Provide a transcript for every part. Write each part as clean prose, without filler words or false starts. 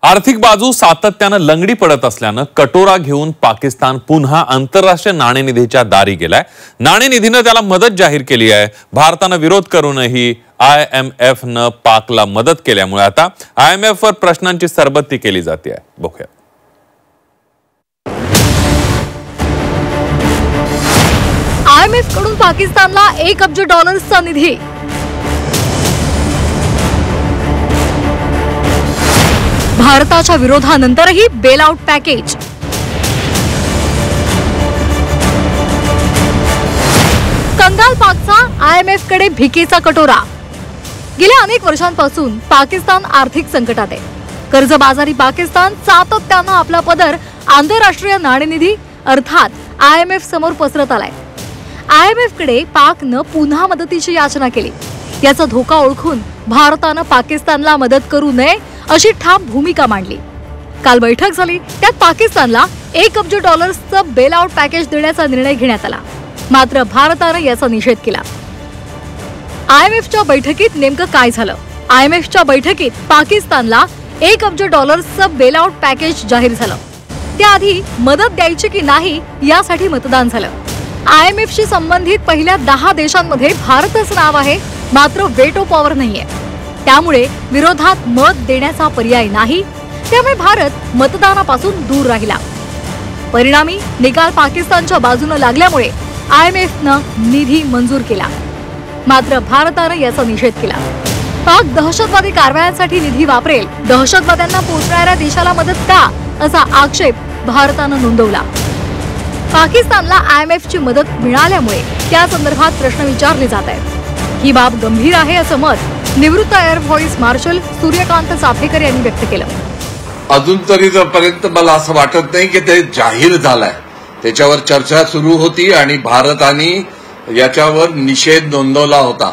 आर्थिक बाजू सातत्यानं लंगडी पडत असल्यानं कटोरा घेऊन पाकिस्तान पुन्हा आंतरराष्ट्रीय नाणेनिधीच्या दारी गेलाय। नाणेनिधीनं त्याला मदत जाहीर केली आहे। भारतानं विरोध करूनही IMF न पाकला मदत केल्यामुळे आता IMF वर प्रश्नांची सरबत्ती केली जाते आहे। बघूया। IMF कडून पाकिस्तानला $1 अब्ज निधी। भारताच्या विरोधानंतरही बेल आउट पॅकेज। कंगाल पाकचा IMF कडे भिकेचा कटोरा। गेल्या अनेक वर्षांपासून पाकिस्तान आर्थिक संकटात आहे। कर्जबाजारी पाकिस्तान सातत्यानं आपला पदर आंतरराष्ट्रीय नाणेनिधी अर्थात IMF समोर पसरत आलाय। IMF कडे पाकनं पुन्हा मदतीची याचना केली। याचा धोका ओळखून भारतानं पाकिस्तानला मदत करू नये अशी ठाम भूमिका मांडली। काल बैठक झाली, त्यात पाकिस्तानला $1 अब्ज बेल आउट पॅकेज देण्याचा निर्णय घेण्यात आला। मात्र भारतानं याचा निषेध केला। IMFच्या बैठकीत नेमकं काय झालं? IMFच्या बैठकीत पाकिस्तानला $1 अब्ज बेल आउट पॅकेज जाहीर झालं। त्याआधी मदत द्यायची की नाही यासाठी मतदान झालं। IMFशी संबंधित पहिल्या 10 देशांमध्ये भारतच नाव आहे, मात्र वेटो पॉवर नाहीये। त्यामुळे विरोधात मत देण्याचा पर्याय नाही, त्यामुळे भारत मतदानापासून दूर राहिला। परिणामी निकाल पाकिस्तानच्या बाजूने लागल्यामुळे IMFनं निधी मंजूर केला। मात्र भारतानं याचा निषेध केला। पाक दहशतवादी कारवायांसाठी निधी वापरेल, दहशतवाद्यांना पोचणाऱ्या देशाला मदत का असा आक्षेप भारतानं नोंदवला। पाकिस्तानला IMFची मदत मिळाल्यामुळे त्या संदर्भात प्रश्न विचारले जात आहेत। ही बाब गंभीर आहे असं मत निवृत्त air vice marshal Suryakant Chaphekar यांनी व्यक्त केलं। अजून तरीपर्यंत मला असं वाटत नाही की ते जाहीर झालंय। त्याच्यावर चर्चा सुरू होती आणि भारताने याच्यावर निषेध नोंदवला होता।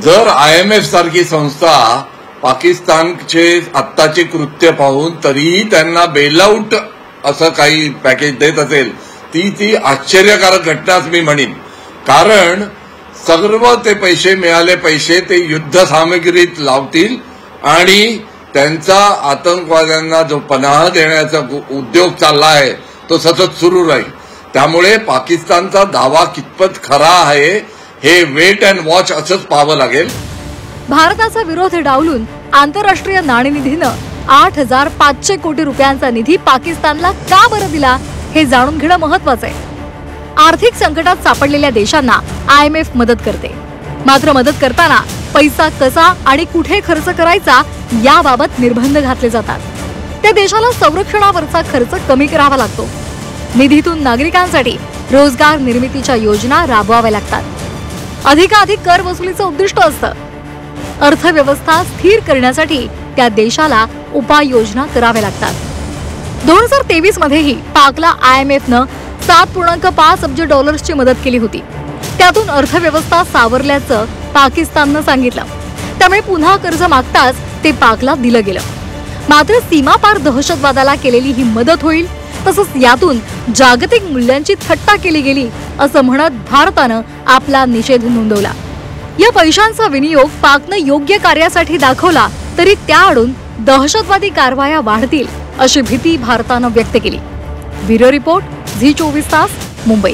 जर IMF सारखी संस्था पाकिस्तानचे आत्ताचे कृत्य पाहून तरीही त्यांना बेलआउट असं काही पॅकेज देत असेल ती आश्चर्यकारक घटनाच मी म्हणेन। कारण सर्व ते पैसे मिळाले पैसे ते युद्ध सामग्रीत लावतील आणि त्यांचा आतंकवाद्यांना जो पनाह देण्याचा उद्योग चालला आहे तो सतत सुरू राहील। त्यामुळे पाकिस्तानचा दावा कितपत खरा आहे हे वेट अँड वॉच असंच पाहावं लागेल। भारताचा विरोध डावलून आंतरराष्ट्रीय नाणेनिधीनं 8,500 कोटी रुपयांचा निधी पाकिस्तानला का बरं दिला हे जाणून घेणं महत्त्वाचं आहे। आर्थिक संकटात सापडलेल्या देशांना IMF मदत करते, मात्र मदत करताना पैसा कसा आणि कुठे खर्च करायचा याबाबत निर्बंध घातले जातात। त्या देशाला संरक्षणावरचा खर्च कमी करावा लागतो। निधीतून नागरिकांसाठी रोजगार निर्मितीच्या योजना राबवाव्या लागतात। अधिकाधिक कर वसुलीचं उद्दिष्ट असतं। अर्थव्यवस्था स्थिर करण्यासाठी त्या देशाला उपाययोजना कराव्या लागतात। 2023 मध्येही पाकला IMFनं $7.5 अब्ज ची मदत केली होती। त्यातून अर्थव्यवस्था सावरल्याचं पाकिस्ताननं सांगितलं। त्यामुळे पुन्हा कर्ज मागताच ते पाकला दिलं गेलं। मात्र सीमापार दहशतवादाला केलेली ही मदत होईल, तसंच यातून जागतिक मूल्यांची थट्टा केली गेली असं म्हणत भारतानं आपला निषेध नोंदवला। या पैशांचा विनियोग पाकनं योग्य कार्यासाठी दाखवला तरी त्याआडून दहशतवादी कारवाया वाढतील अशी भीती भारतानं व्यक्त केली। ब्युरो रिपोर्ट, झी 24 तास, मुंबई।